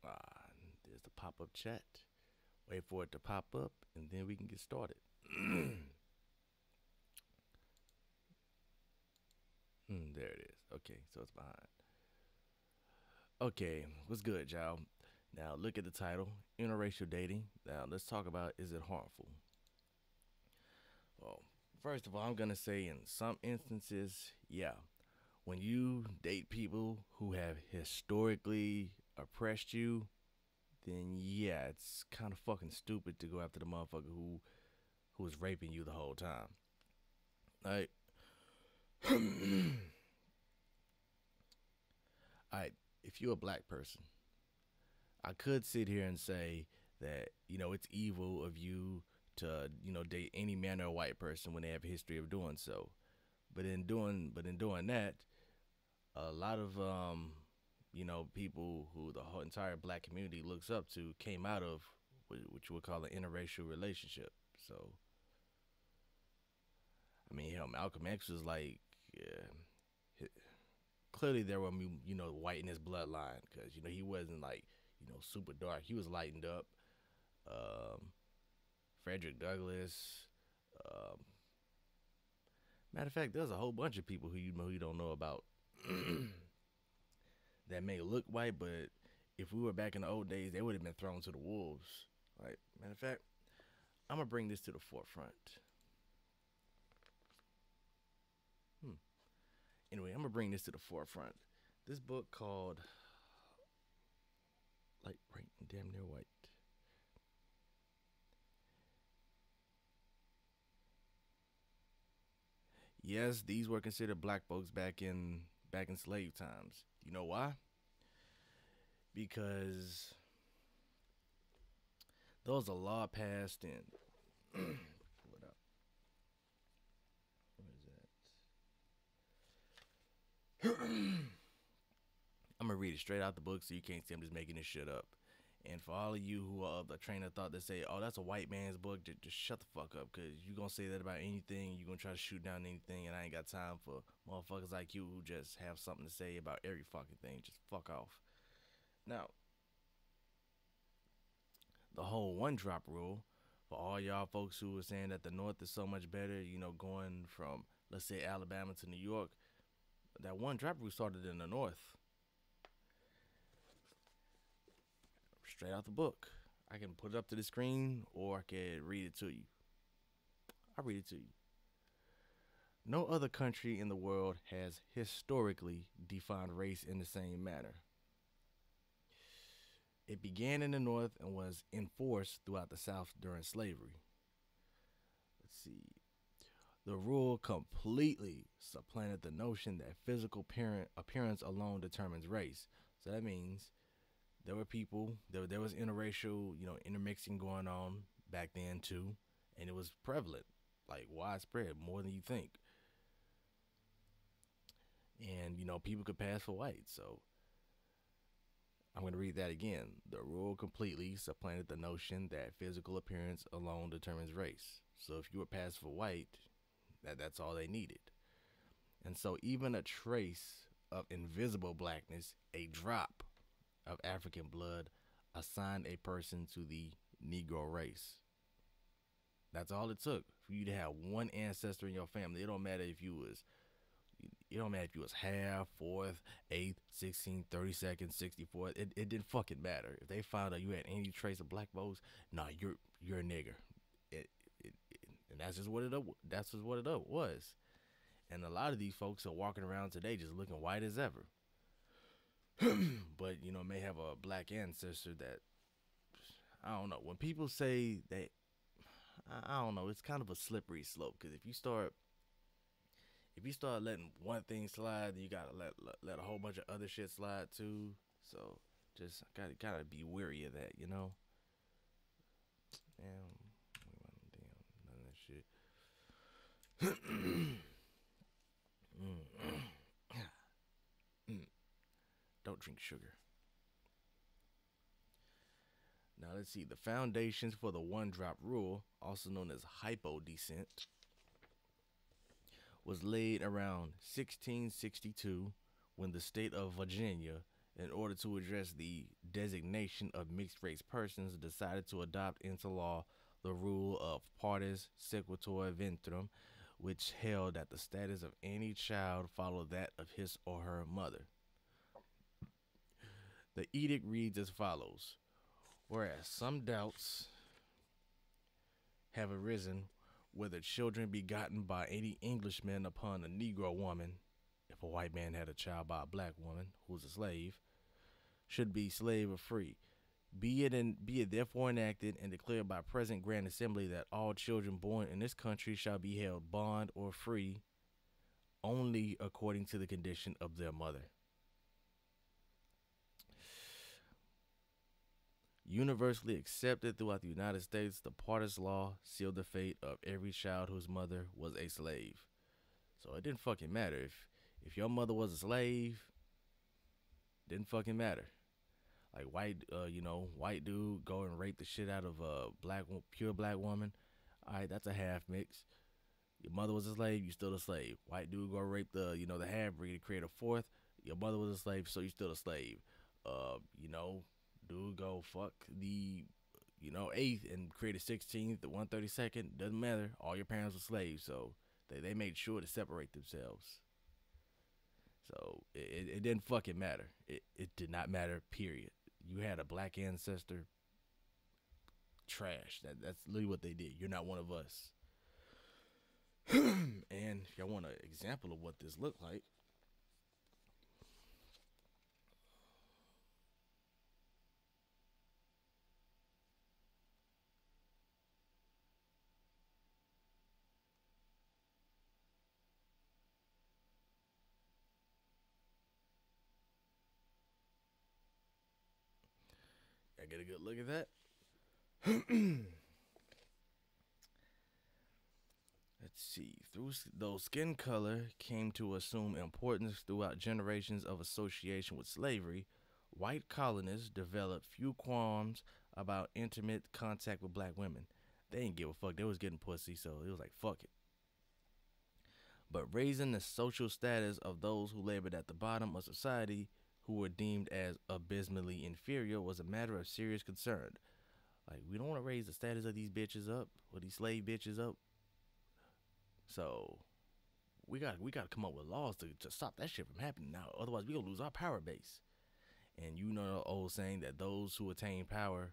Ah, there's the pop-up chat. Wait for it to pop up, and then we can get started. There it is. Okay, so it's behind. Okay, what's good, y'all? Now look at the title, interracial dating. Now let's talk about, is it harmful? Well, first of all, I'm gonna say in some instances, yeah. When you date people who have historically oppressed you, then yeah, it's kind of fucking stupid to go after the motherfucker who was raping you the whole time. Like, alright, if you're a black person, I could sit here and say that it's evil of you to date any man or white person when they have a history of doing so. But in doing that, a lot of people who the whole entire black community looks up to came out of what you would call an interracial relationship. So I mean, hell, Malcolm X was like, yeah, clearly there were white in his bloodline because he wasn't like super dark. He was lightened up. Um, Frederick Douglass. Um, Matter of fact, there's a whole bunch of people who you don't know about that may look white, but if we were back in the old days, they would have been thrown to the wolves. Right? Matter of fact, I'm gonna bring this to the forefront. Hmm. Anyway, I'm gonna bring this to the forefront. This book called Light Bright and Damn Near White. Yes, these were considered black folks back in slave times. You know why? Because there was a law passed in pull it up. What is that? I'm gonna read it straight out the book so you can't see I'm just making this shit up. And for all of you who are of the train of thought that say, "Oh, that's a white man's book," just shut the fuck up, cause you gonna say that about anything. You gonna try to shoot down anything, and I ain't got time for motherfuckers like you who just have something to say about every fucking thing. Just fuck off. Now, the whole one drop rule for all y'all folks who are saying that the North is so much better, going from let's say Alabama to New York, that one drop rule started in the North. Straight out the book. I can put it up to the screen or I can read it to you. I'll read it to you. No other country in the world has historically defined race in the same manner. It began in the North and was enforced throughout the South during slavery. Let's see. The rule completely supplanted the notion that physical appearance alone determines race. So that means there were people, there was interracial, intermixing going on back then too, and it was prevalent, like widespread, more than you think. And people could pass for white. So I'm going to read that again. The rule completely supplanted the notion that physical appearance alone determines race. So if you were passed for white, that's all they needed. And so even a trace of invisible blackness, a drop of African blood, assigned a person to the Negro race. That's all it took for you to have one ancestor in your family. It don't matter if you was half, fourth, eighth, 16th, 32nd, 64th. It didn't fucking matter. If they found out you had any trace of black folks, nah, you're a nigger. And that's just what it was. And a lot of these folks are walking around today just looking white as ever. But may have a black ancestor that I don't know. When people say that, I don't know. It's kind of a slippery slope because if you start letting one thing slide, then you gotta let a whole bunch of other shit slide too. So just gotta be wary of that, Damn, none of that shit. Don't drink sugar. Now let's see. The foundations for the one drop rule, also known as hypo descent, was laid around 1662 when the state of Virginia, in order to address the designation of mixed race persons, decided to adopt into law the rule of partes sequitur ventrum, which held that the status of any child followed that of his or her mother. The edict reads as follows: whereas some doubts have arisen whether children begotten by any Englishman upon a Negro woman, if a white man had a child by a black woman who was a slave, should be slave or free. Be it therefore enacted and declared by present grand assembly that all children born in this country shall be held bond or free only according to the condition of their mother. Universally accepted throughout the United States, the Partis Law sealed the fate of every child whose mother was a slave. So it didn't fucking matter if your mother was a slave. Didn't fucking matter. Like white dude go and rape the shit out of a pure black woman. All right, that's a half mix. Your mother was a slave, you still a slave. White dude go rape the half breed to create a fourth. Your mother was a slave, so you still a slave. Dude go fuck the eighth and create a 16th, the 132nd. Doesn't matter. All your parents were slaves, so they made sure to separate themselves. So it didn't fucking matter. It did not matter, period. You had a black ancestor, trash. That's literally what they did. You're not one of us. And if y'all want an example of what this looked like, I get a good look at that. Let's see. Though skin color came to assume importance throughout generations of association with slavery, white colonists developed few qualms about intimate contact with black women. They didn't give a fuck. They was getting pussy, so it was like, fuck it. But raising the social status of those who labored at the bottom of society, who were deemed as abysmally inferior, was a matter of serious concern. Like, we don't want to raise the status of these bitches up, or these slave bitches up. So we got to come up with laws to stop that shit from happening now. Otherwise, we gonna lose our power base. And you know the old saying that those who attain power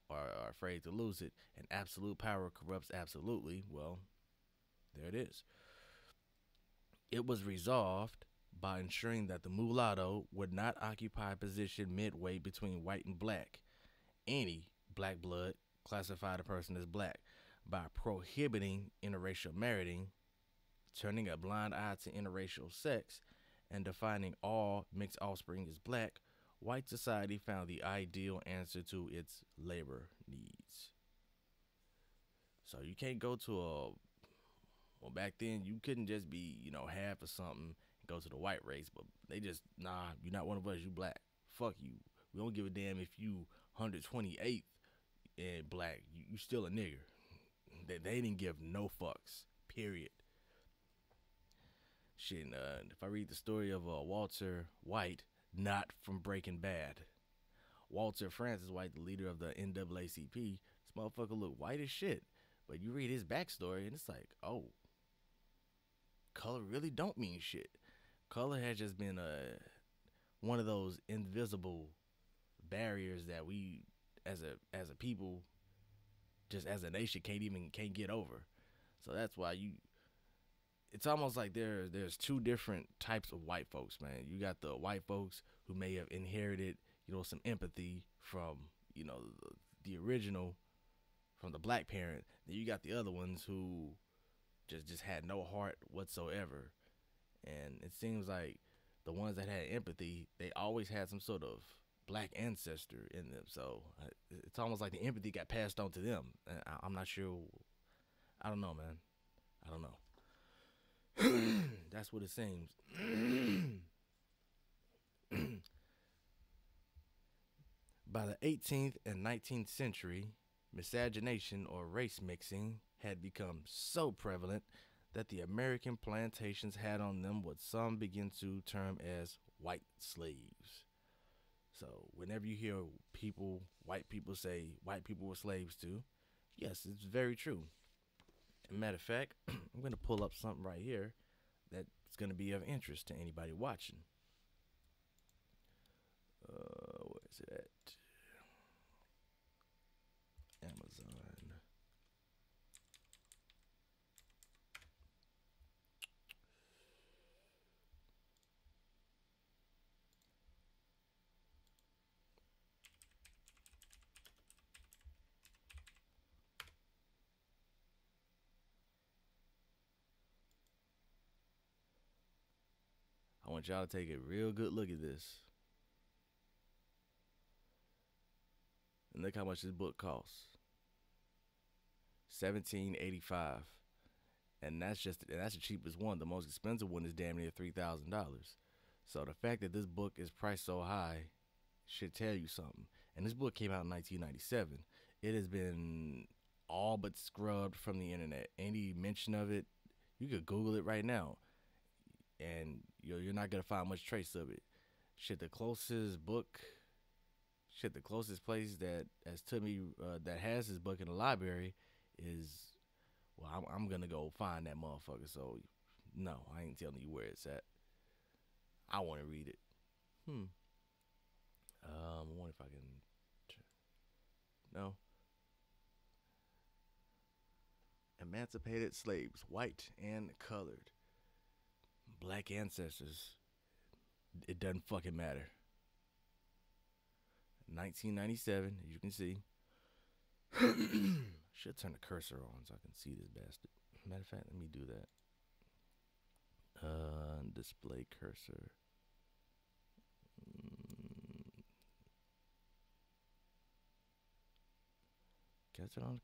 are afraid to lose it, and absolute power corrupts absolutely. Well, there it is. It was resolved by ensuring that the mulatto would not occupy a position midway between white and black. Any black blood classified a person as black, by prohibiting interracial marrying, turning a blind eye to interracial sex, and defining all mixed offspring as black. White society found the ideal answer to its labor needs. So you can't go to back then you couldn't just be, half or something and go to the white race, but they just, nah, you're not one of us, you black. Fuck you. We don't give a damn if you 128th and black, you still a nigger. They didn't give no fucks, period. Shit, if I read the story of Walter White, not from Breaking Bad. Walter Francis White, the leader of the NAACP, this motherfucker look white as shit. But you read his backstory and it's like, oh, color really don't mean shit. Color has just been one of those invisible barriers that we as a people, just as a nation, can't get over. So that's why it's almost like there's two different types of white folks, man. You got the white folks who may have inherited, some empathy from, the original, from the black parent. Then you got the other ones who just had no heart whatsoever. And it seems like the ones that had empathy, they always had some sort of black ancestor in them. So it's almost like the empathy got passed on to them. I'm not sure. I don't know, man. I don't know. That's what it seems. By the 18th and 19th century, miscegenation or race mixing had become so prevalent that the American plantations had on them what some begin to term as white slaves. So whenever you hear white people say white people were slaves too, yes, it's very true. As a matter of fact, I'm going to pull up something right here that's going to be of interest to anybody watching. Where is it at? Amazon. I want y'all to take a real good look at this. And look how much this book costs. $17.85. And that's the cheapest one. The most expensive one is damn near $3,000. So the fact that this book is priced so high should tell you something. And this book came out in 1997. It has been all but scrubbed from the internet. Any mention of it, you could Google it right now, and you're not gonna find much trace of it. Shit, the closest place that has to me that has this book in the library is, well, I'm gonna go find that motherfucker. So, no, I ain't telling you where it's at. I want to read it. I wonder if I can. No. Emancipated slaves, white and colored, black ancestors. It doesn't fucking matter. 1997, as you can see. Should turn the cursor on so I can see this bastard. Matter of fact, let me do that. Display cursor. Can I turn on?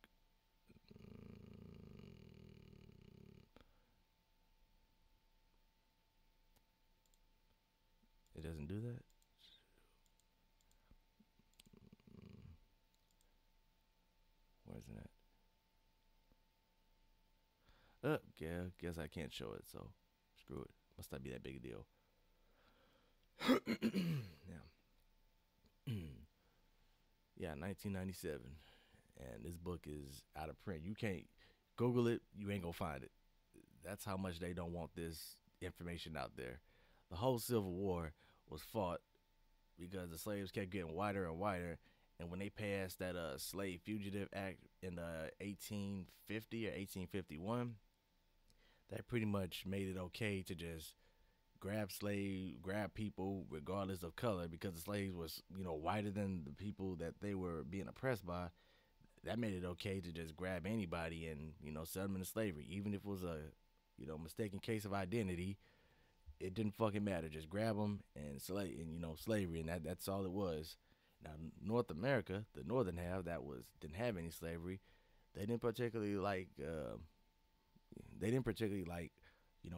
It doesn't do that. Where's it at? Yeah, guess I can't show it, so screw it. Must not be that big a deal. Yeah, 1997, and this book is out of print. You can't Google it. You ain't gonna find it. That's how much they don't want this information out there. The whole Civil War was fought because the slaves kept getting whiter and whiter. And when they passed that Slave Fugitive Act in 1850 or 1851, that pretty much made it okay to just grab people regardless of color, because the slaves was, whiter than the people that they were being oppressed by. That made it okay to just grab anybody and, sell them into slavery, even if it was a, mistaken case of identity. It didn't fucking matter. Just grab them and slavery, and that's all it was. Now, North America, the northern half didn't have any slavery. They didn't particularly like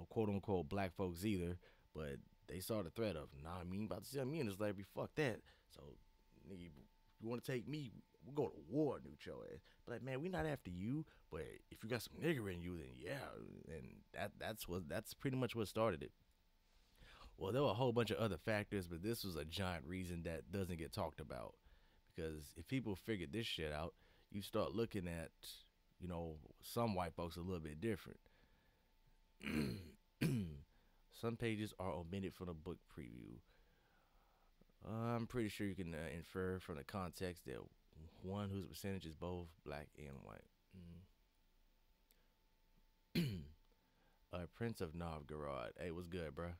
quote unquote black folks either. But they saw the threat of, nah, I mean, about to sell me into slavery. Fuck that. So, nigga, you want to take me? We'll go to war, new your ass. But like, man, we not after you. But if you got some nigger in you, then yeah. And that's pretty much what started it. Well, there were a whole bunch of other factors, but this was a giant reason that doesn't get talked about. Because if people figured this shit out, you start looking at, some white folks a little bit different. Some pages are omitted from the book preview. I'm pretty sure you can infer from the context that one whose percentage is both black and white. Prince of Novgorod. Hey, what's good, bruh?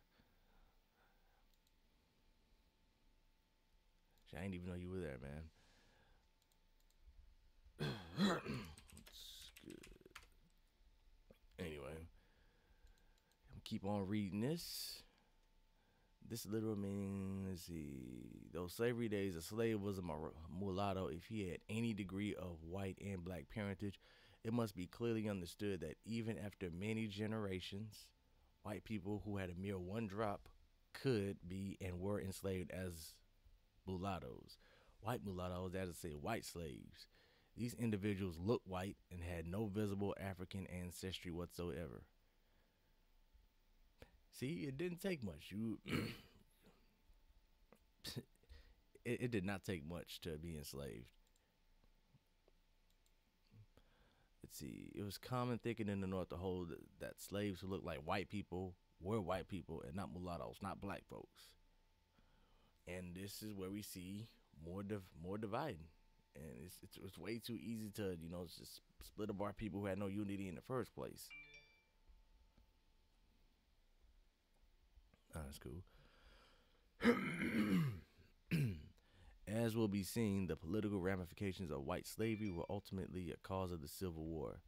I didn't even know you were there, man. That's good. Anyway, I'm keep on reading this. This literal meaning, let's see. Those slavery days, a slave was a mulatto if he had any degree of white and black parentage. It must be clearly understood that even after many generations, white people who had a mere one drop could be and were enslaved as mulattoes. White mulattoes, that is to say, white slaves. These individuals looked white and had no visible African ancestry whatsoever. See, it didn't take much. You, it did not take much to be enslaved. Let's see. It was common thinking in the North to hold that slaves who looked like white people were white people and not mulattoes, not black folks. And this is where we see more dividing. And it's way too easy to just split apart people who had no unity in the first place. Oh, that's cool. As will be seen, the political ramifications of white slavery were ultimately a cause of the Civil War.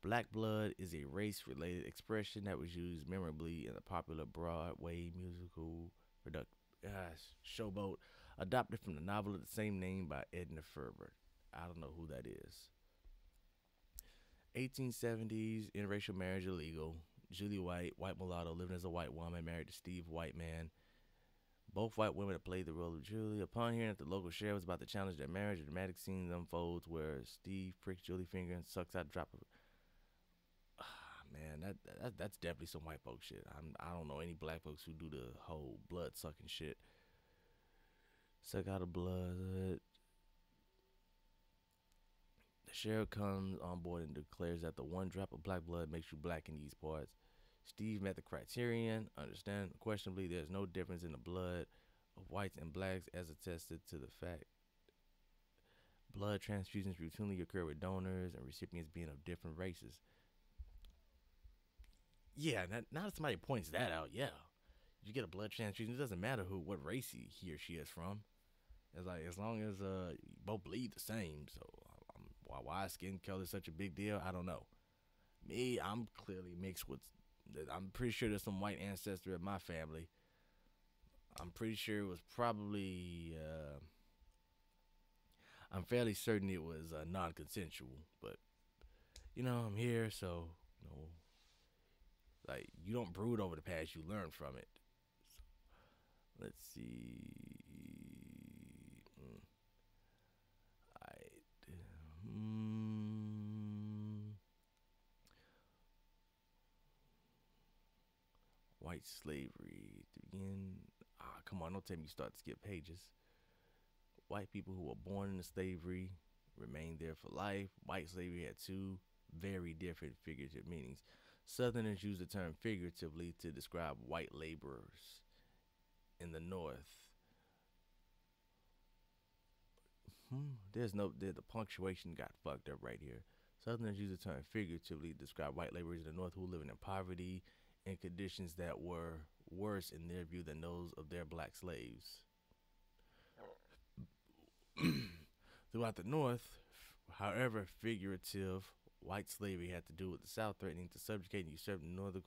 Black blood is a race related expression that was used memorably in the popular Broadway musical product, Showboat, adopted from the novel of the same name by Edna Ferber. I don't know who that is. 1870s, interracial marriage illegal. Julie White, white mulatto, living as a white woman, married to Steve White man. Both white women have played the role of Julie. Upon hearing that the local sheriff was about to challenge their marriage, a dramatic scene unfolds where Steve pricks Julie finger and sucks out a drop of. Man, that's definitely some white folk shit. I don't know any black folks who do the whole blood sucking shit. Suck out the blood. The sheriff comes on board and declares that the one drop of black blood makes you black in these parts. Steve met the criterion. Understand, questionably, there's no difference in the blood of whites and blacks as attested to the fact blood transfusions routinely occur with donors and recipients being of different races. Yeah, now that somebody points that out, yeah. You get a blood transfusion, it doesn't matter what race he or she is from. It's like as long as you both bleed the same. So why skin color is such a big deal, I don't know. Me, I'm clearly mixed with. I'm pretty sure there's some white ancestor in my family. I'm pretty sure it was probably. I'm fairly certain it was non-consensual, but I'm here, so like you don't brood over the past, you learn from it. So, let's see. White slavery to begin. Come on, don't tell me you start to skip pages. White people who were born into slavery remained there for life. White slavery had two very different figurative meanings. Southerners used the term figuratively to describe white laborers in the North. The punctuation got fucked up right here. Southerners use the term figuratively to describe white laborers in the North who living in poverty and conditions that were worse in their view than those of their black slaves. Throughout the North, however figurative, white slavery had to do with the South threatening to subjugate and usurp the Northern.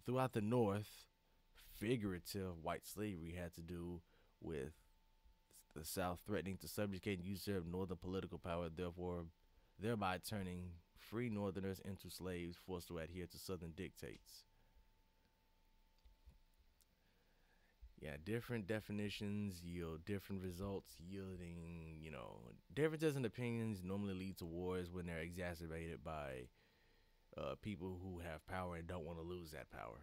Throughout the North, figurative white slavery had to do with the South threatening to subjugate and usurp Northern political power, thereby turning free Northerners into slaves forced to adhere to Southern dictates. Yeah, different definitions yield different results, yielding, differences in opinions normally lead to wars when they're exacerbated by people who have power and don't want to lose that power.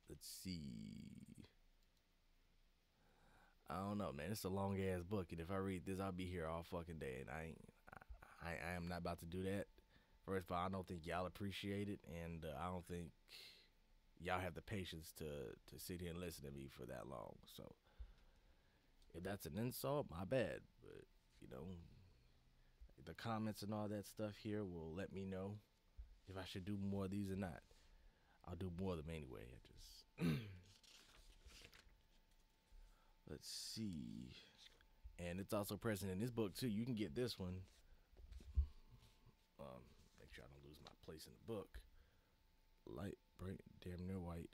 Let's see. I don't know, man. It's a long ass book, and if I read this, I'll be here all fucking day, and I am not about to do that. First of all, I don't think y'all appreciate it, and I don't think y'all have the patience to sit here and listen to me for that long. So, if that's an insult, my bad. But the comments and all that stuff here will let me know if I should do more of these or not. I'll do more of them anyway. I just let's see, and it's also present in this book too. You can get this one. Make sure I don't lose my place in the book. Light, bright, damn near white.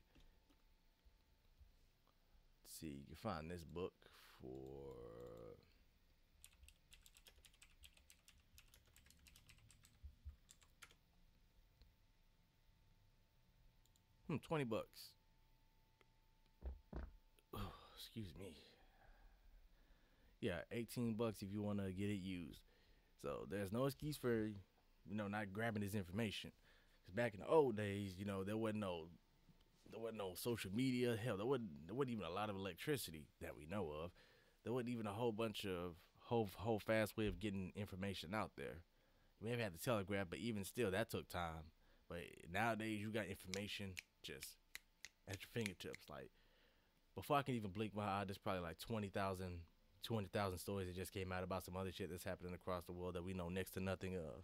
Let's see, you can find this book for $20. Oh, excuse me. Yeah, $18 if you want to get it used. So there's no excuse for not grabbing this information. Because back in the old days, there wasn't no social media. Hell, there wasn't even a lot of electricity that we know of. There wasn't even a whole bunch of whole fast way of getting information out there. We have had the telegraph, but even still, that took time. But nowadays, you got information just at your fingertips. Like before I can even blink my eye, there's probably like 200,000 stories that just came out about some other shit that's happening across the world that we know next to nothing of.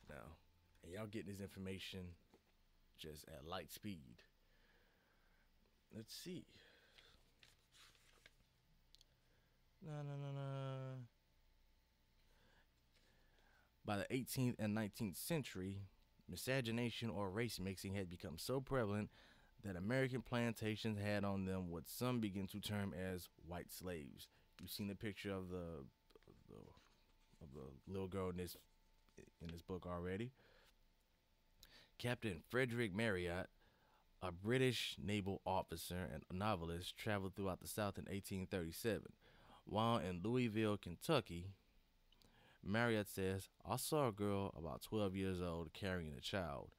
Now, and y'all getting this information just at light speed. Let's see. No, no, no, no. By the 18th and 19th century, miscegenation or race mixing had become so prevalent that American plantations had on them what some begin to term as white slaves. You've seen the picture of the little girl in this book already. Captain Frederick Marryat, a British naval officer and novelist, traveled throughout the South in 1837. While in Louisville, Kentucky, Marryat says, I saw a girl about 12 years old carrying a child,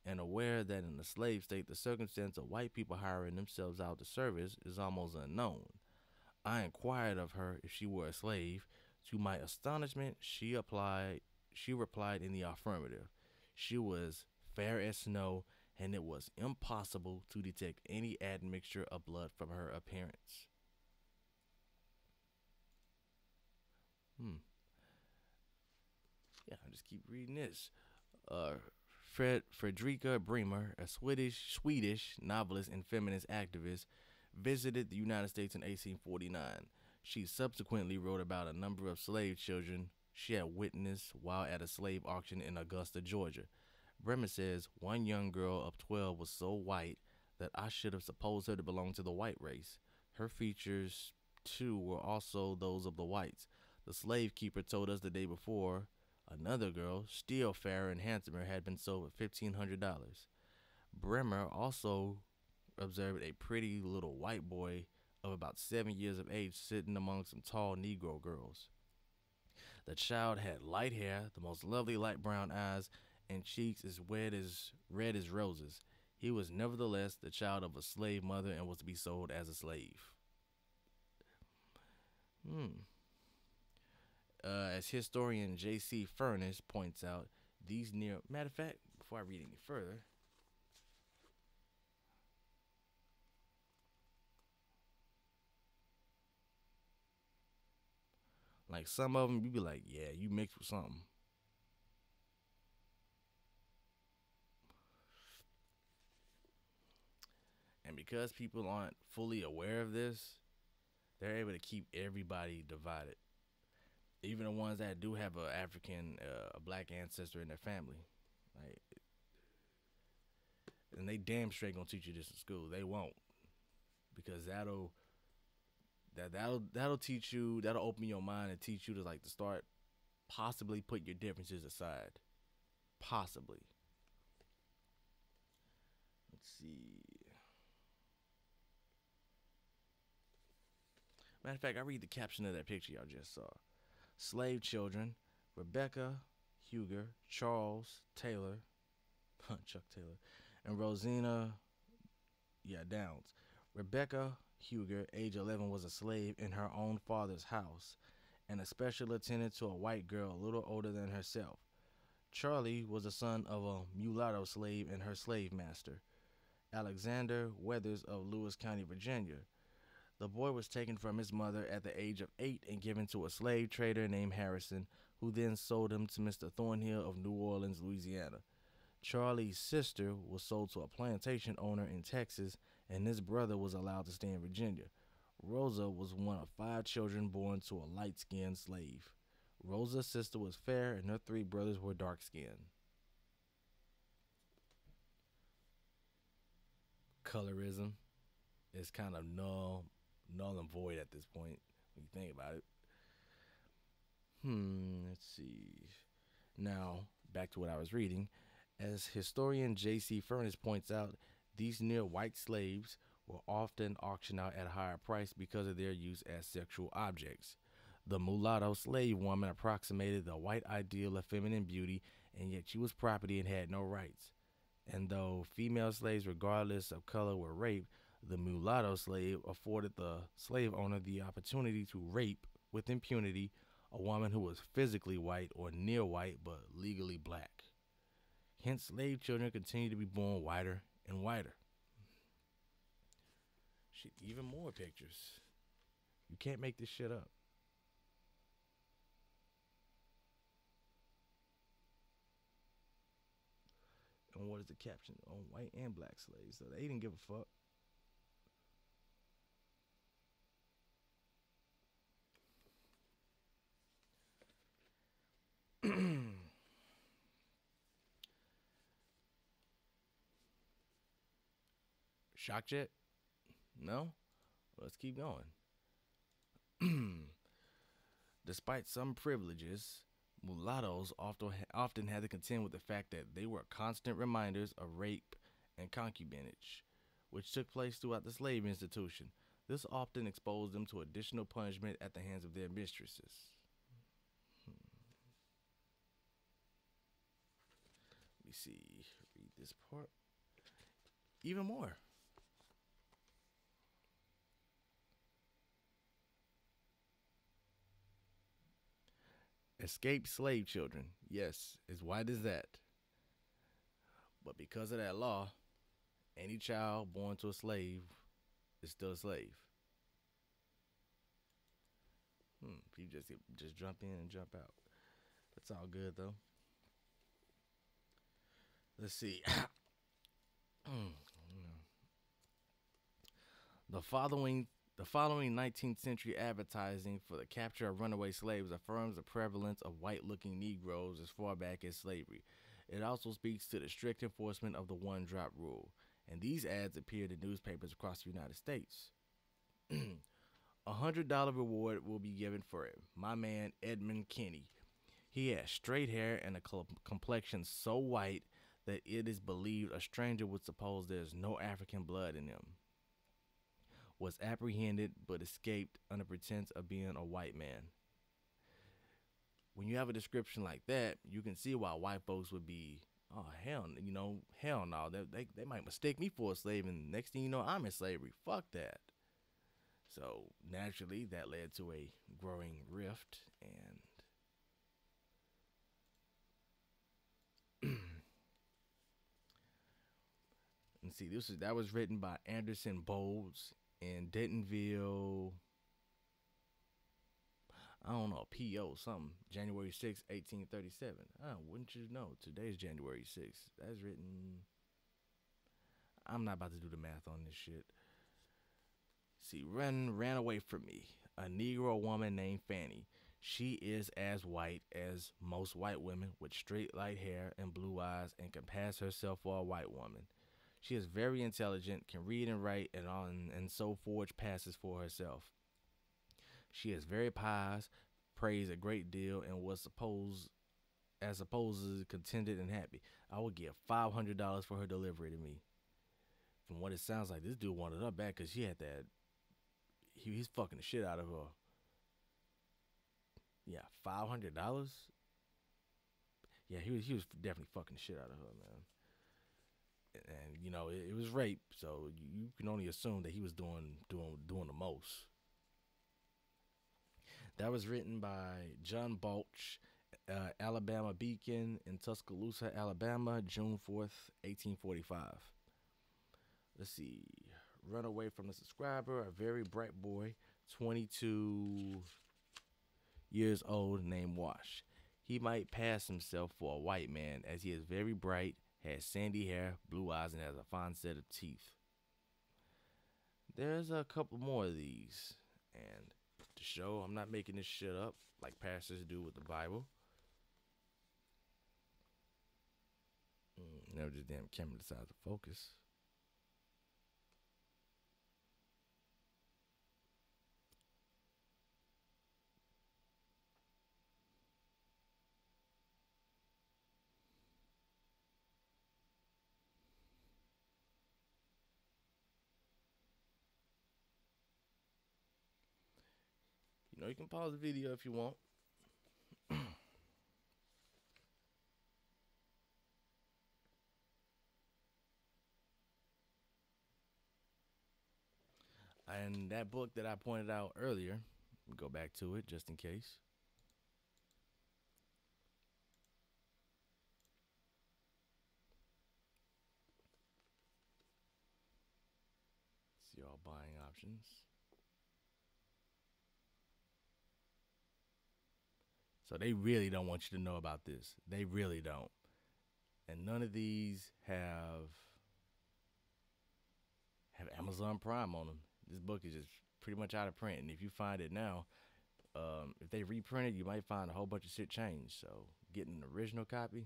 and aware that in the slave state the circumstance of white people hiring themselves out to service is almost unknown. I inquired of her if she were a slave. To my astonishment, she replied in the affirmative. She was fair as snow, and it was impossible to detect any admixture of blood from her appearance. Yeah, I just keep reading this. Uh, Fredrika Bremer, a Swedish novelist and feminist activist, visited the United States in 1849. She subsequently wrote about a number of slave children she had witnessed while at a slave auction in Augusta, Georgia. Bremer says one young girl of 12 was so white that I should have supposed her to belong to the white race. Her features, too, were also those of the whites. The slave keeper told us the day before another girl, still fairer and handsomer, had been sold for $1,500. Bremer also observed a pretty little white boy of about 7 years of age sitting among some tall Negro girls. The child had light hair, the most lovely light brown eyes, and cheeks as red as roses. He was nevertheless the child of a slave mother and was to be sold as a slave. As historian J.C. Furness points out, these near matter of fact, before I read any further, like some of them, you be like, yeah, you mixed with something. And because people aren't fully aware of this, they're able to keep everybody divided. Even the ones that do have a African, a black ancestor in their family, like, and they damn straight gonna teach you this in school. They won't, because that'll teach you, that'll open your mind and teach you to like to start possibly put your differences aside, possibly. Let's see. Matter of fact, I read the caption of that picture y'all just saw. Slave children, Rebecca Huger, Charles Taylor, Chuck Taylor, and Rosina, Downs. Rebecca Huger, age 11, was a slave in her own father's house and a special attendant to a white girl a little older than herself. Charlie was the son of a mulatto slave and her slave master, Alexander Weathers of Lewis County, Virginia. The boy was taken from his mother at the age of 8 and given to a slave trader named Harrison, who then sold him to Mr. Thornhill of New Orleans, Louisiana. Charlie's sister was sold to a plantation owner in Texas, and his brother was allowed to stay in Virginia. Rosa was one of 5 children born to a light-skinned slave. Rosa's sister was fair, and her 3 brothers were dark-skinned. Colorism is kind of null and void at this point when you think about it. Let's see. Now, back to what I was reading. As historian J.C. Furness points out, these near white slaves were often auctioned out at a higher price because of their use as sexual objects. The mulatto slave woman approximated the white ideal of feminine beauty, and yet she was property and had no rights. And though female slaves, regardless of color, were raped, the mulatto slave afforded the slave owner the opportunity to rape with impunity a woman who was physically white or near white but legally black. Hence, slave children continue to be born whiter and whiter. Shit, even more pictures. You can't make this shit up. And what is the caption? On white and black slaves. So they didn't give a fuck. Shock jet? No? Let's keep going. Despite some privileges, mulattoes often had to contend with the fact that they were constant reminders of rape and concubinage, which took place throughout the slave institution. This often exposed them to additional punishment at the hands of their mistresses. Let me see. Read this part. Even more. Escaped slave children. Yes, as white as that. But because of that law, any child born to a slave is still a slave. You just jump in and jump out. That's all good though. Let's see. The following 19th century advertising for the capture of runaway slaves affirms the prevalence of white-looking Negroes as far back as slavery. It also speaks to the strict enforcement of the one-drop rule, and these ads appeared in newspapers across the United States. $100 reward will be given for it. My man Edmund Kenny. He has straight hair and a complexion so white that it is believed a stranger would suppose there's no African blood in him. Was apprehended but escaped under pretense of being a white man. When you have a description like that, you can see why white folks would be, oh hell, hell no, they might mistake me for a slave, and next thing you know, I'm in slavery. Fuck that. So naturally, that led to a growing rift, and see, that was written by Anderson Bowles in Dentonville. I don't know, PO something, January 6, 1837. Wouldn't you know? Today's January 6th. That's written. I'm not about to do the math on this shit. See, ran away from me. A Negro woman named Fanny. She is as white as most white women with straight light hair and blue eyes and can pass herself for a white woman. She is very intelligent, can read and write, and so forge passes for herself. She is very pious, prays a great deal, and was supposed contented and happy. I would give $500 for her delivery to me. From what it sounds like, this dude wanted her back because she had that. He's fucking the shit out of her. Yeah, $500. Yeah, he was definitely fucking the shit out of her, man. And it was rape, so you can only assume that he was doing the most. That was written by John Balch, Alabama Beacon in Tuscaloosa, Alabama, June 4th, 1845. Let's see. Run away from the subscriber, a very bright boy, 22 years old, named Wash. He might pass himself for a white man as he is very bright, has sandy hair, blue eyes, and has a fine set of teeth. There's a couple more of these, and to show I'm not making this shit up like pastors do with the Bible. Never this damn camera decides to focus. You know, you can pause the video if you want. And that book that I pointed out earlier, go back to it just in case. See all buying options. So they really don't want you to know about this. They really don't. And none of these have Amazon Prime on them. This book is just pretty much out of print. And if you find it now, if they reprint it, you might find a whole bunch of shit changed. So getting an original copy,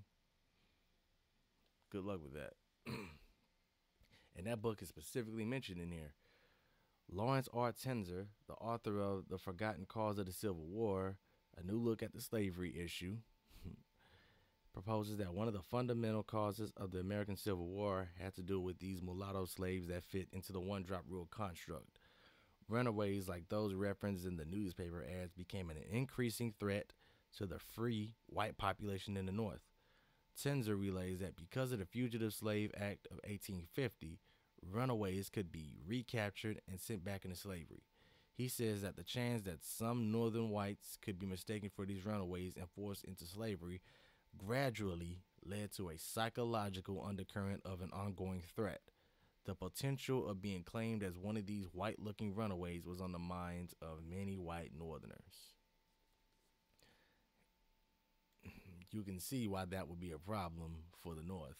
good luck with that. And that book is specifically mentioned in here. Lawrence R. Tenzer, the author of The Forgotten Cause of the Civil War, A New Look at the Slavery Issue, proposes that one of the fundamental causes of the American Civil War had to do with these mulatto slaves that fit into the one-drop rule construct. Runaways like those referenced in the newspaper ads became an increasing threat to the free white population in the North. Tenzer relays that because of the Fugitive Slave Act of 1850, runaways could be recaptured and sent back into slavery. He says that the chance that some northern whites could be mistaken for these runaways and forced into slavery gradually led to a psychological undercurrent of an ongoing threat. The potential of being claimed as one of these white-looking runaways was on the minds of many white Northerners. You can see why that would be a problem for the North.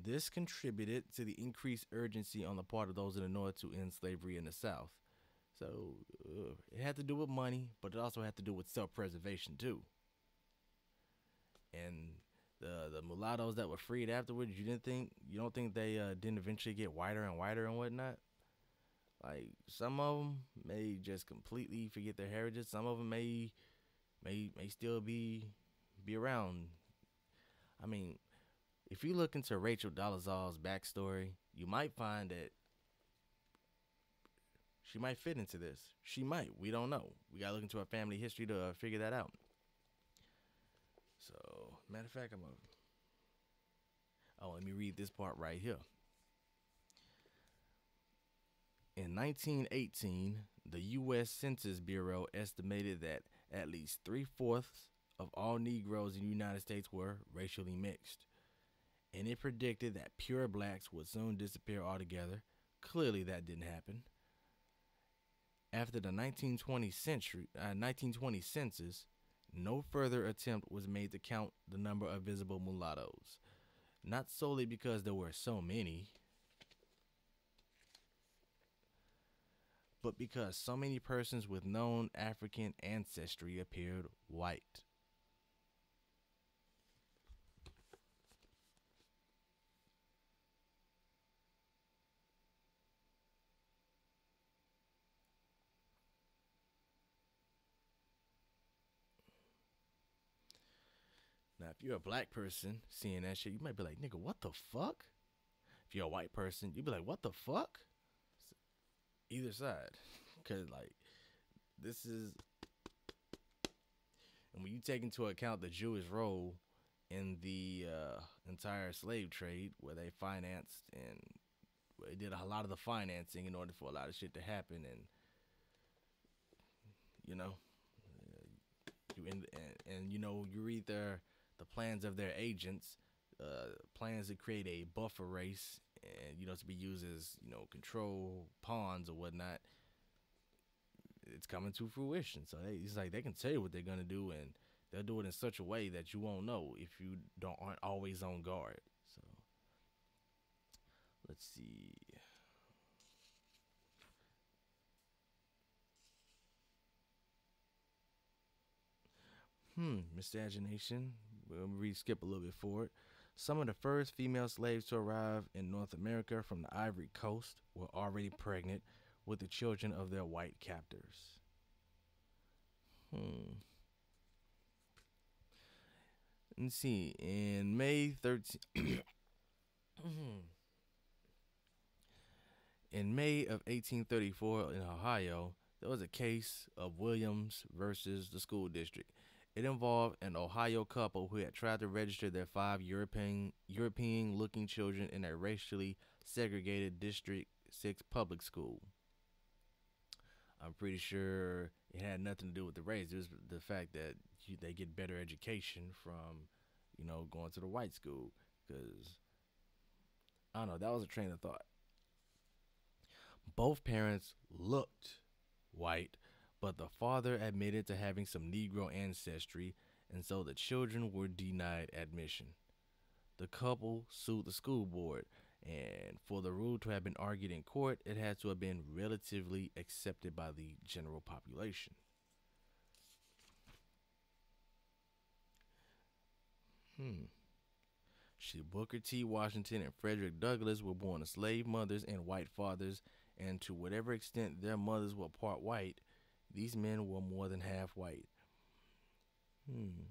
This contributed to the increased urgency on the part of those in the North to end slavery in the South. So it had to do with money, but it also had to do with self-preservation too. And the mulattoes that were freed afterwards, you don't think they didn't eventually get whiter and whiter and whatnot? Like some of them may just completely forget their heritage. Some of them may still be around. I mean, if you look into Rachel Dolezal's backstory, you might find that she might fit into this. She might. We don't know. We gotta look into her family history to figure that out. So, matter of fact, let me read this part right here. In 1918, the U.S. Census Bureau estimated that at least 3/4 of all Negroes in the United States were racially mixed. And it predicted that pure blacks would soon disappear altogether. Clearly, that didn't happen. After the 1920 census, no further attempt was made to count the number of visible mulattoes. Not solely because there were so many, but because so many persons with known African ancestry appeared white. Now, if you're a black person seeing that shit, you might be like, nigga, what the fuck? If you're a white person, you'd be like, what the fuck? Either side. Because, like, this is... And when you take into account the Jewish role in the entire slave trade, where they financed and they did a lot of the financing in order for a lot of shit to happen, and, you know, you read the plans of their agents, plans to create a buffer race and, to be used as, control pawns or whatnot. It's coming to fruition. So it's like they can tell you what they're going to do, and they'll do it in such a way that you won't know if you aren't always on guard. So let's see. Miscegenation. We'll skip a little bit forward. Some of the first female slaves to arrive in North America from the Ivory Coast were already pregnant with the children of their white captors. Let's see. In May 13th. In May of 1834 in Ohio, there was a case of Williams versus the school district. It involved an Ohio couple who had tried to register their five European looking children in a racially segregated District 6 public school. I'm pretty sure it had nothing to do with the race. It was the fact that they get better education from, going to the white school. Because, I don't know, that was a train of thought. Both parents looked white, but the father admitted to having some Negro ancestry, and so the children were denied admission. The couple sued the school board, and for the rule to have been argued in court, it had to have been relatively accepted by the general population. Hmm. Booker T. Washington and Frederick Douglass were born to slave mothers and white fathers, and to whatever extent their mothers were part white, these men were more than half white. Hmm.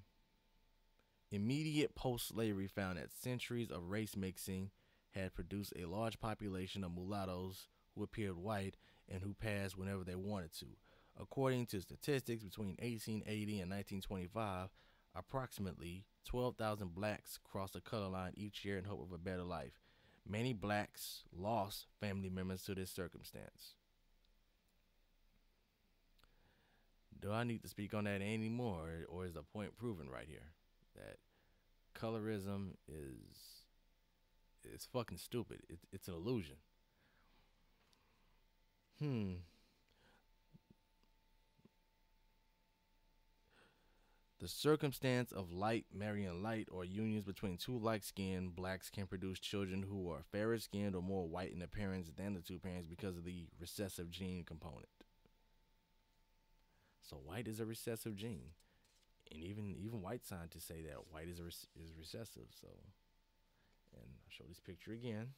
Immediate post slavery found that centuries of race mixing had produced a large population of mulattoes who appeared white and who passed whenever they wanted to. According to statistics, between 1880 and 1925, approximately 12,000 blacks crossed the color line each year in hope of a better life. Many blacks lost family members to this circumstance. Do I need to speak on that anymore, or is the point proven right here? That colorism is fucking stupid. It's an illusion. Hmm. The circumstance of light marrying light or unions between two like-skinned blacks can produce children who are fairer skinned or more white in appearance than the two parents because of the recessive gene component. So white is a recessive gene, and even white scientists say that white is recessive. So, and I'll show this picture again.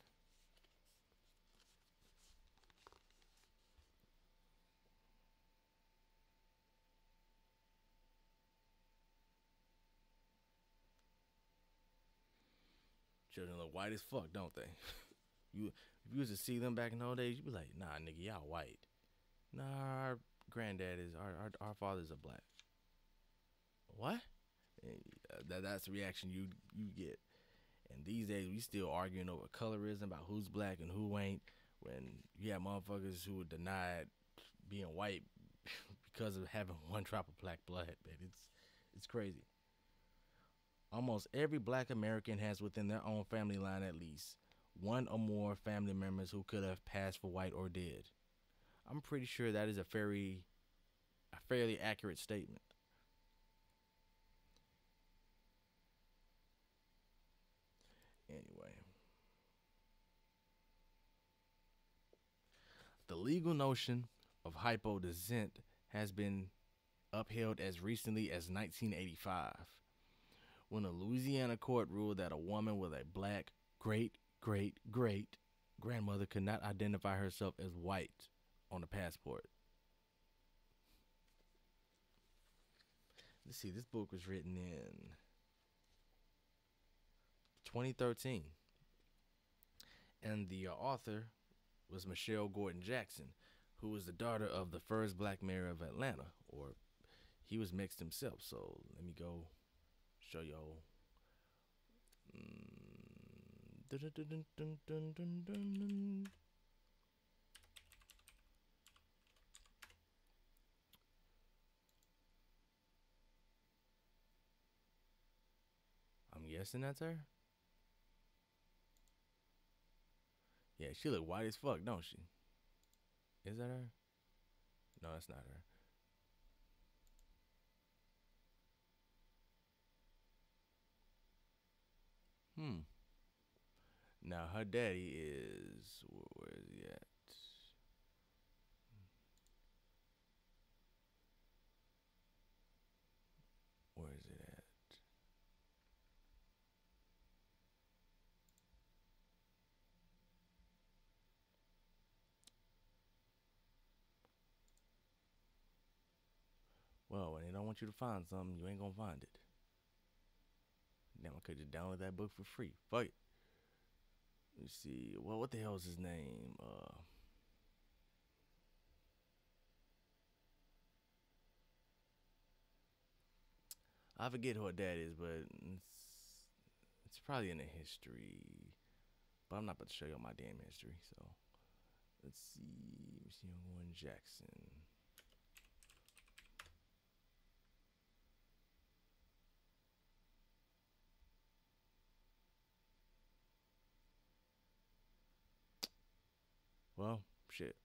Children look white as fuck, don't they? you if you used to see them back in those days, you'd be like, nah, nigga, y'all white. Nah, our granddad is our fathers are black. What? And that's the reaction you get. And these days we still arguing over colorism about who's black and who ain't. When you have motherfuckers who are denied being white because of having one drop of black blood, man, it's crazy. Almost every black American has within their own family line at least one or more family members who could have passed for white or dead. I'm pretty sure that is a fairly accurate statement. Anyway, the legal notion of hypodescent has been upheld as recently as 1985, when a Louisiana court ruled that a woman with a black great grandmother could not identify herself as white on a passport. Let's see, this book was written in 2013, and the author was Michelle Gordon Jackson, who was the daughter of the first black mayor of Atlanta, or he was mixed himself. So let me go show y'all. I'm guessing that's her. Yeah, she look white as fuck, don't she? Is that her? No, that's not her. Hmm. Now her daddy is where is he at? Where is it at? Well, when they don't want you to find something, you ain't gonna find it. Damn, I could just download that book for free. Fuck it. Let's see. Well, what the hell is his name? I forget what that is, but it's probably in the history. But I'm not about to show you all my damn history. So let's see. Let's see. Warren Jackson. Well, shit.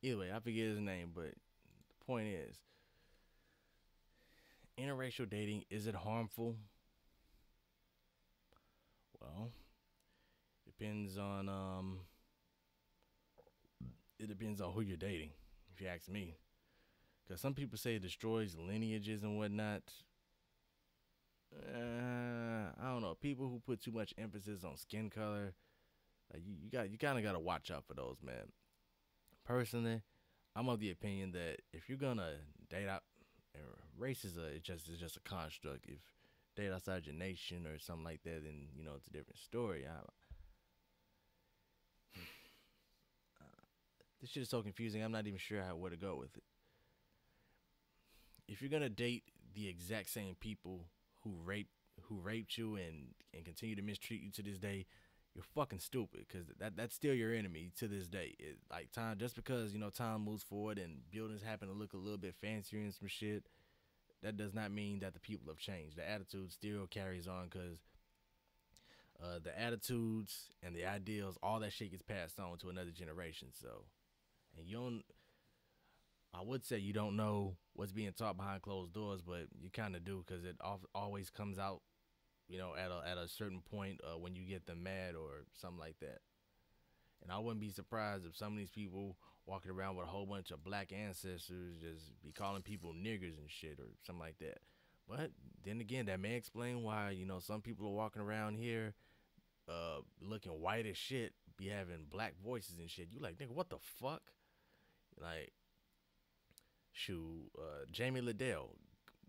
Either way, I forget his name, but the point is, interracial dating, is it harmful? Well, depends on it depends on who you're dating, if you ask me. Because some people say it destroys lineages and whatnot. I don't know. People who put too much emphasis on skin color, like you kind of gotta watch out for those, man. Personally, I'm of the opinion that if you're gonna date out, race is just a construct. If date outside your nation or something like that, then it's a different story. This shit is so confusing. I'm not even sure where to go with it. If you're gonna date the exact same people who raped you and continue to mistreat you to this day, you're fucking stupid because that's still your enemy to this day. Like time, just because time moves forward and buildings happen to look a little bit fancier and some shit, that does not mean that the people have changed. The attitude still carries on because the attitudes and the ideals, all that shit gets passed on to another generation. So, and you don't. I would say you don't know what's being taught behind closed doors, but you kind of do because it always comes out, at a certain point when you get them mad or something like that. And I wouldn't be surprised if some of these people walking around with a whole bunch of black ancestors just be calling people niggers and shit or something like that. But then again, that may explain why some people are walking around here looking white as shit, be having black voices and shit. You like, nigga, what the fuck? Like, shoot, Jamie Liddell,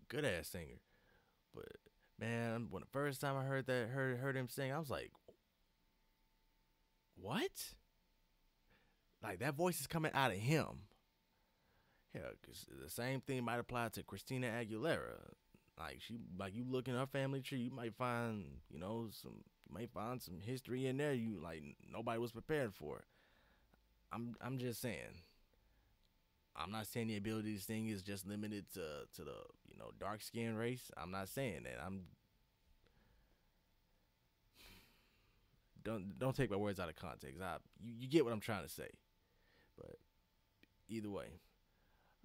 good ass singer. But man, when the first time I heard him sing, I was like, what? Like that voice is coming out of him. Yeah, 'cause the same thing might apply to Christina Aguilera. Like you look in her family tree, you might find, some history in there you like nobody was prepared for. I'm just saying. I'm not saying the ability to sing is just limited to the dark skinned race. I'm not saying that. Don't take my words out of context. You get what I'm trying to say. But either way,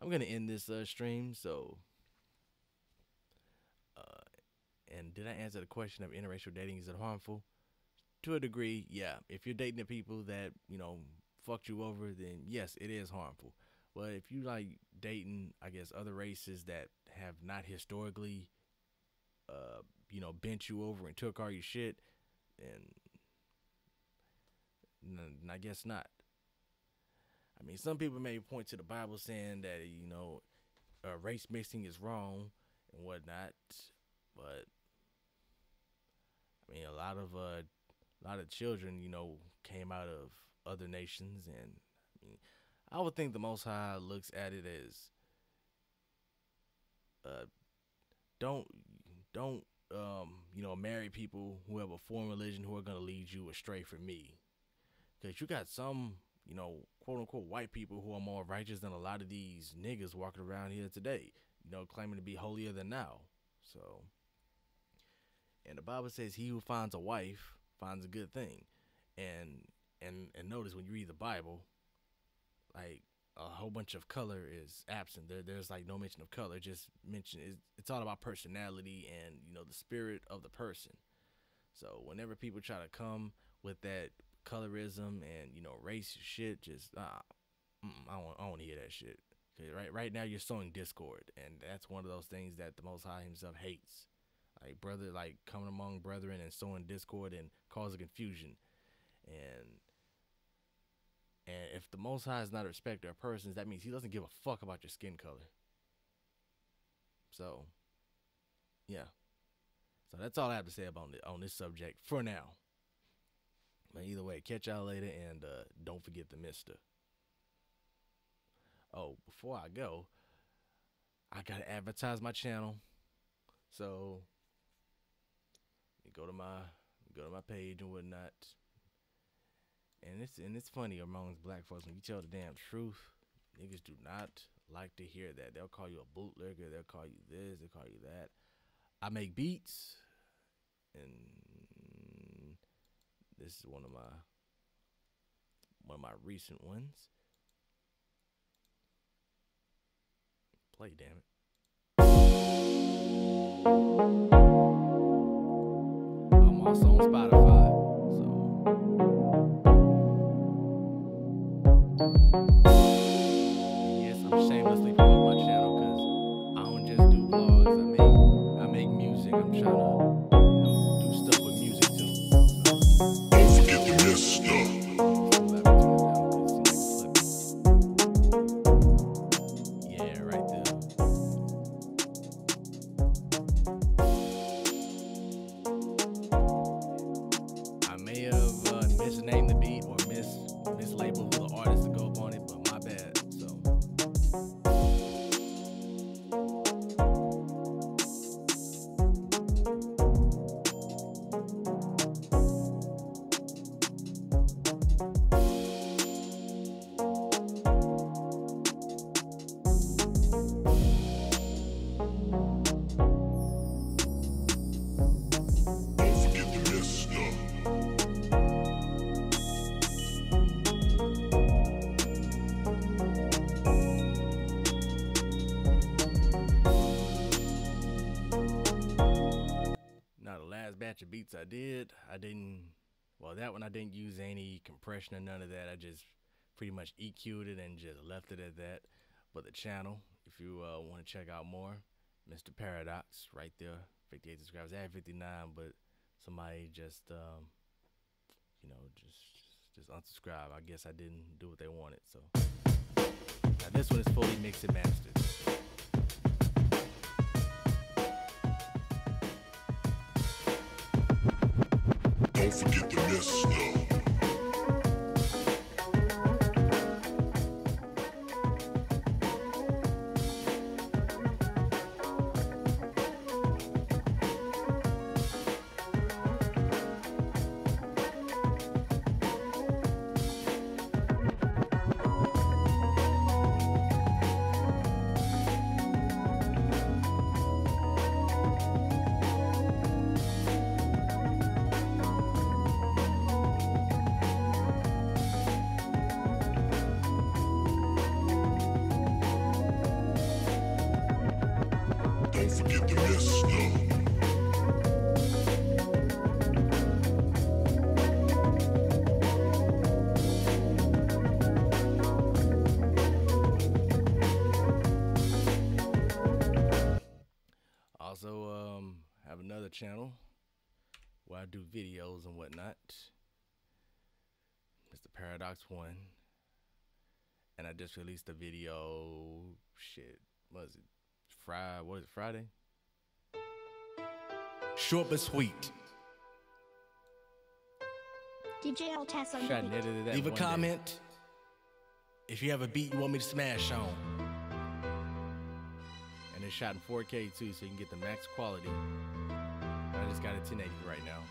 I'm gonna end this stream. So, and did I answer the question of interracial dating? Is it harmful? To a degree, yeah. If you're dating the people that fucked you over, then yes, it is harmful. But if you like dating, I guess other races that have not historically, bent you over and took all your shit, then I guess not. I mean, some people may point to the Bible saying that race mixing is wrong and whatnot, but I mean, a lot of children, came out of other nations, and I mean, I would think the Most High looks at it as, don't, don't, marry people who have a foreign religion who are gonna lead you astray from me, because you got some, quote unquote white people who are more righteous than a lot of these niggas walking around here today, claiming to be holier than thou. So, and the Bible says, "He who finds a wife finds a good thing," and notice when you read the Bible, like a whole bunch of color is absent. There's like no mention of color. Just it's all about personality and the spirit of the person. So whenever people try to come with that colorism and race shit, just I don't want to hear that shit. 'Cause right now you're sowing discord, and that's one of those things that the Most High Himself hates. Like coming among brethren and sowing discord and causing confusion, and if the Most High is not a respecter of persons, that means He doesn't give a fuck about your skin color. So, yeah. So that's all I have to say about on this subject for now. But either way, catch y'all later, and don't forget the Mister. Oh, before I go, I gotta advertise my channel. So you go to my page and whatnot. And it's funny amongst black folks when you tell the damn truth, niggas do not like to hear that. They'll call you a bootlegger, they'll call you this, they'll call you that. I make beats, and this is one of my recent ones. Play, damn it. I'm also on Spotify, so yes, I'm shamelessly promoting my channel because I don't just do vlogs. I make music. I'm trying to, do stuff with music too. Don't forget the mister. Yeah, right there. I may have misnamed the beat or mislabeled who the artist to go up on it, but my bad. So Don't forget the mister. now the last batch of beats I didn't, well, that one I didn't use any compression or none of that. I just pretty much EQ'd it and just left it at that. But the channel, if you want to check out more, Mr. Paradox, right there, 58 subscribers. I had 59, but somebody just, just unsubscribe. I guess I didn't do what they wanted. So now this one is fully mixed and mastered. Don't forget the mister. Don't forget the mister. Also, have another channel where I do videos and whatnot. Mr. Paradox 1. And I just released a video, what is it? Friday? Short but sweet. DJ Altess on Shot the and beat. edited that. Leave a one day. comment if you have a beat you want me to smash on. And it's shot in 4K too, so you can get the max quality. But I just got it 1080 right now.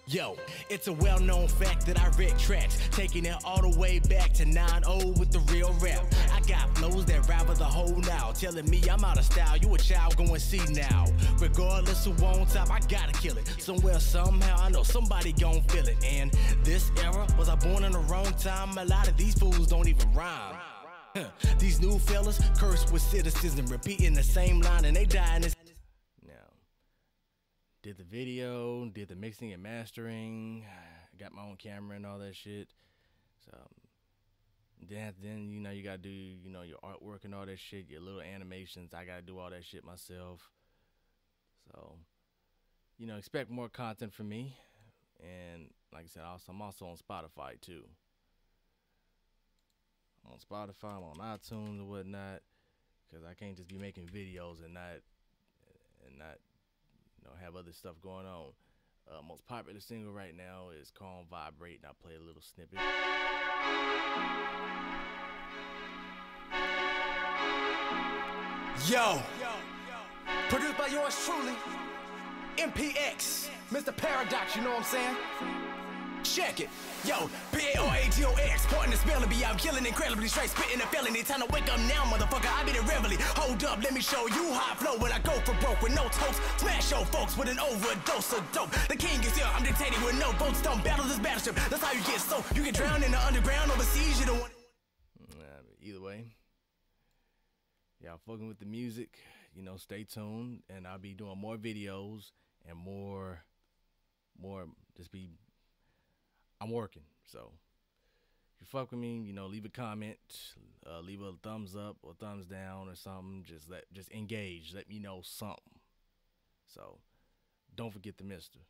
Yo, it's a well-known fact that I wreck tracks, taking it all the way back to 9-0 with the real rap. I got flows that rival the whole now, telling me I'm out of style, you a child going see now. Regardless who on top, I gotta kill it. Somewhere, somehow, I know somebody gon' feel it. And this era, was I born in the wrong time? A lot of these fools don't even rhyme. These new fellas cursed with citizens, repeating the same line, and they dying this. Did the video, did the mixing and mastering, got my own camera and all that shit. So then you gotta do your artwork and all that shit, your little animations. I gotta do all that shit myself. So expect more content from me. And like I said, I'm also on Spotify too. I'm on Spotify, I'm on iTunes and whatnot, because I can't just be making videos and not have other stuff going on. Most popular single right now is Calm Vibrate, and I play a little snippet. Yo, produced by yours truly, MPX, Mr. Paradox, you know what I'm saying? Check it. Yo, P-A-R-A-D-O-X, pointing the spelling bee, I'm killing incredibly straight, spitting a felony. Time to wake up now, motherfucker, I be the reveille. Hold up, let me show you how I flow when I go for broke with no toast. Smash your folks with an overdose of dope. The king is here, I'm dictating with no votes. Don't battle this battleship, that's how you get so. You get drowned in the underground, overseas, you don't want. Either way, y'all fucking with the music, you know, stay tuned, and I'll be doing more videos and more, I'm working, so if you fuck with me, you know, leave a comment, leave a thumbs up or thumbs down or something, just engage, let me know something, so don't forget the mister.